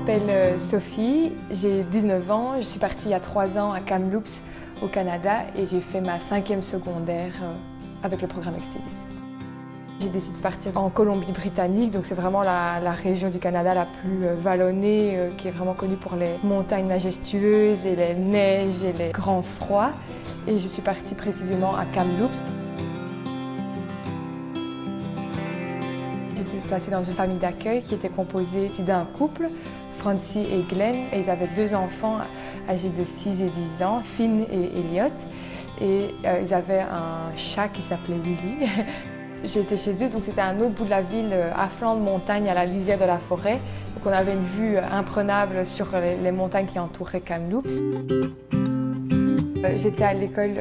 m'appelle Sophie, j'ai 19 ans, je suis partie il y a 3 ans à Kamloops au Canada et j'ai fait ma 5e secondaire avec le programme Expedis. J'ai décidé de partir en Colombie-Britannique, donc c'est vraiment la région du Canada la plus vallonnée, qui est vraiment connue pour les montagnes majestueuses et les neiges et les grands froids. Et je suis partie précisément à Kamloops. J'étais placée dans une famille d'accueil qui était composée d'un couple, Francie et Glenn, et ils avaient 2 enfants âgés de 6 et 10 ans, Finn et Elliot. Et ils avaient un chat qui s'appelait Willy. J'étais chez eux, donc c'était à un autre bout de la ville, à flanc de montagne, à la lisière de la forêt. Donc on avait une vue imprenable sur les montagnes qui entouraient Kamloops. J'étais à l'école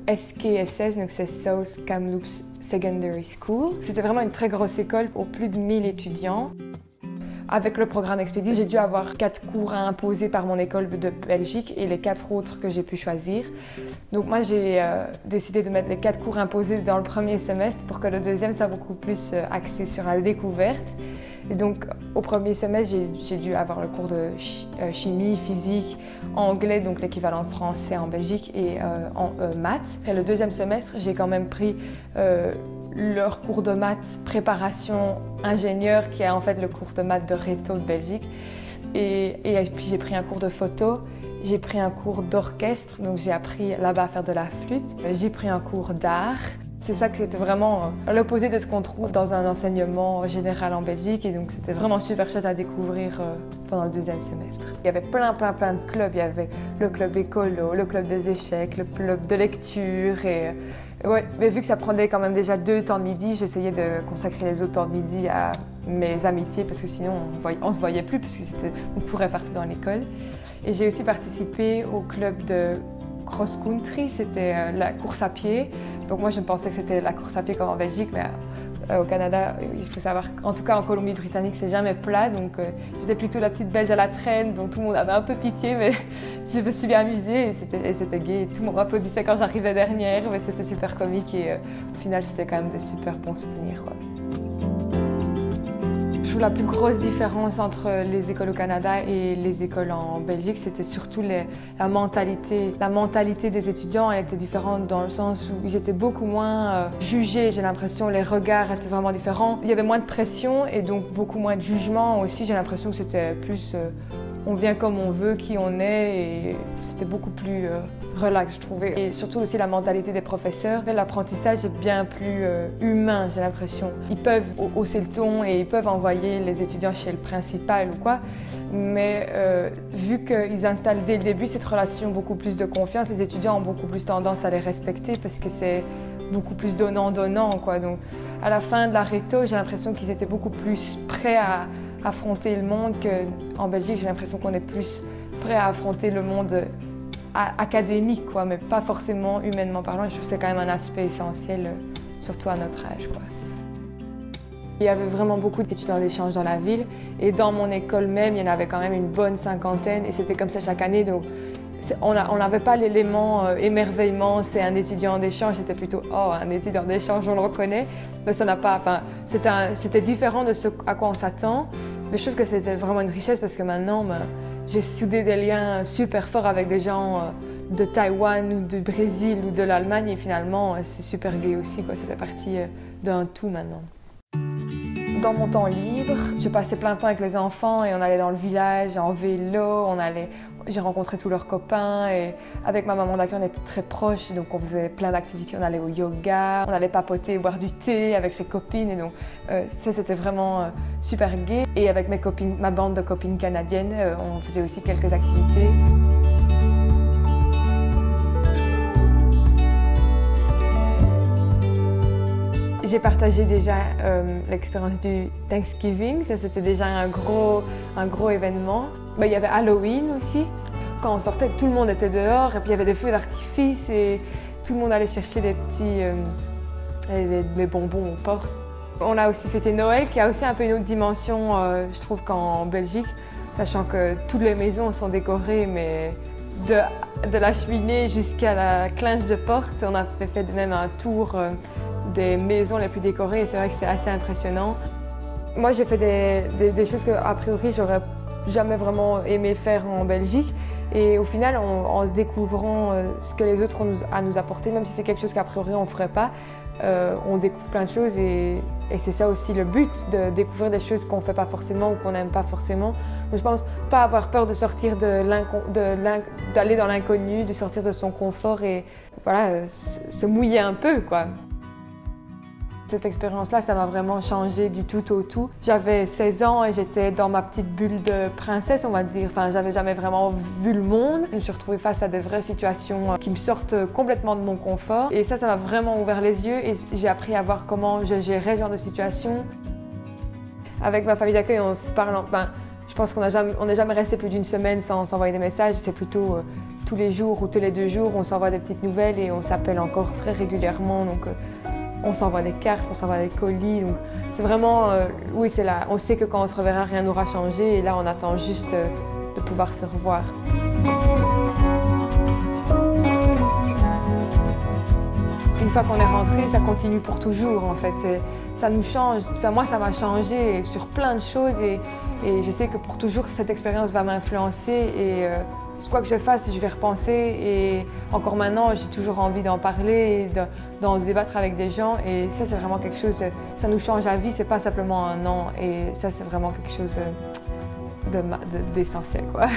SKSS, donc c'est South Kamloops Secondary School. C'était vraiment une très grosse école pour plus de 1000 étudiants. Avec le programme Expedis, j'ai dû avoir 4 cours à imposer par mon école de Belgique et les 4 autres que j'ai pu choisir. Donc moi, j'ai décidé de mettre les 4 cours imposés dans le premier semestre pour que le deuxième soit beaucoup plus axé sur la découverte. Et donc, au premier semestre, j'ai dû avoir le cours de chimie, physique, anglais, donc l'équivalent français en Belgique, et maths. Et le deuxième semestre, j'ai quand même pris leur cours de maths préparation ingénieur, qui est en fait le cours de maths de Réto de Belgique. Et puis j'ai pris un cours de photo, j'ai pris un cours d'orchestre, donc j'ai appris là-bas à faire de la flûte. J'ai pris un cours d'art. C'est ça qui était vraiment l'opposé de ce qu'on trouve dans un enseignement général en Belgique, et donc c'était vraiment super chouette à découvrir pendant le deuxième semestre. Il y avait plein de clubs. Il y avait le club écolo, le club des échecs, le club de lecture et ouais, mais vu que ça prenait quand même déjà 2 temps de midi, j'essayais de consacrer les autres temps de midi à mes amitiés parce que sinon on se voyait plus puisque on courait partout dans l'école. Et j'ai aussi participé au club de cross-country, c'était la course à pied. Donc moi je pensais que c'était la course à pied comme en Belgique, mais au Canada, il faut savoir qu'en tout cas en Colombie-Britannique, c'est jamais plat. Donc j'étais plutôt la petite Belge à la traîne, dont tout le monde avait un peu pitié, mais je me suis bien amusée et c'était gai. Tout le monde m'applaudissait quand j'arrivais dernière, mais c'était super comique et au final c'était quand même des super bons souvenirs, quoi. Je trouve la plus grosse différence entre les écoles au Canada et les écoles en Belgique, c'était surtout la mentalité. La mentalité des étudiants, elle était différente dans le sens où ils étaient beaucoup moins jugés, j'ai l'impression, les regards étaient vraiment différents. Il y avait moins de pression et donc beaucoup moins de jugement aussi, j'ai l'impression que c'était plus on vient comme on veut, qui on est, et c'était beaucoup plus relax, je trouvais. Et surtout aussi la mentalité des professeurs. L'apprentissage est bien plus humain, j'ai l'impression. Ils peuvent hausser le ton et ils peuvent envoyer les étudiants chez le principal ou quoi, mais vu qu'ils installent dès le début cette relation beaucoup plus de confiance, les étudiants ont beaucoup plus tendance à les respecter parce que c'est beaucoup plus donnant-donnant, quoi. Donc à la fin de la réto, j'ai l'impression qu'ils étaient beaucoup plus prêts à affronter le monde qu'en Belgique. J'ai l'impression qu'on est plus prêt à affronter le monde académique, quoi, mais pas forcément humainement parlant. Et je trouve que c'est quand même un aspect essentiel, surtout à notre âge, quoi. Il y avait vraiment beaucoup d'étudiants d'échange dans la ville et dans mon école même, il y en avait quand même une bonne 50aine et c'était comme ça chaque année. Donc on n'avait pas l'élément émerveillement, c'est un étudiant d'échange, c'était plutôt oh, un étudiant d'échange, on le reconnaît. Mais ça n'a pas, enfin, c'était différent de ce à quoi on s'attend. Mais je trouve que c'était vraiment une richesse parce que maintenant, j'ai soudé des liens super forts avec des gens de Taïwan ou du Brésil ou de l'Allemagne et finalement, c'est super gai aussi, quoi. Ça fait partie d'un tout maintenant. Dans mon temps libre, je passais plein de temps avec les enfants et on allait dans le village en vélo, j'ai rencontré tous leurs copains et avec ma maman d'accueil on était très proches, donc on faisait plein d'activités, on allait au yoga, on allait papoter, boire du thé avec ses copines et donc ça c'était vraiment super gai. Et avec mes copines, ma bande de copines canadiennes, on faisait aussi quelques activités. J'ai partagé déjà l'expérience du Thanksgiving, ça c'était déjà un gros événement. Il y avait Halloween aussi, quand on sortait tout le monde était dehors et puis il y avait des feux d'artifice et tout le monde allait chercher les petits les bonbons aux portes. On a aussi fêté Noël qui a aussi un peu une autre dimension je trouve qu'en Belgique, sachant que toutes les maisons sont décorées mais de la cheminée jusqu'à la clinche de porte, on a fait même un tour des maisons les plus décorées et c'est vrai que c'est assez impressionnant. Moi j'ai fait des choses que a priori j'aurais jamais vraiment aimé faire en Belgique. Et au final, en découvrant ce que les autres ont à nous apporter, même si c'est quelque chose qu'a priori on ne ferait pas, on découvre plein de choses et c'est ça aussi le but, de découvrir des choses qu'on ne fait pas forcément ou qu'on n'aime pas forcément. Donc je pense pas avoir peur de sortir d'aller dans l'inconnu, de sortir de son confort et voilà, se mouiller un peu, quoi. Cette expérience-là, ça m'a vraiment changé du tout au tout. J'avais 16 ans et j'étais dans ma petite bulle de princesse, on va dire. Enfin, j'avais jamais vraiment vu le monde. Je me suis retrouvée face à des vraies situations qui me sortent complètement de mon confort. Et ça m'a vraiment ouvert les yeux et j'ai appris à voir comment je gérais ce genre de situation. Avec ma famille d'accueil, on se parle. Je pense qu'on n'est jamais resté plus d'une semaine sans s'envoyer des messages. C'est plutôt tous les jours ou tous les 2 jours, on s'envoie des petites nouvelles et on s'appelle encore très régulièrement. Donc, on s'envoie des cartes, on s'envoie des colis. Donc c'est vraiment, oui, c'est là. On sait que quand on se reverra, rien n'aura changé. Et là, on attend juste de pouvoir se revoir. Une fois qu'on est rentré, ça continue pour toujours, en fait. Ça nous change. Enfin, moi, ça m'a changé sur plein de choses. Et je sais que pour toujours, cette expérience va m'influencer. Et quoi que je fasse, je vais repenser et encore maintenant, j'ai toujours envie d'en parler et d'en débattre avec des gens et ça, c'est vraiment quelque chose, ça nous change la vie, c'est pas simplement un an et ça, c'est vraiment quelque chose d'essentiel, quoi.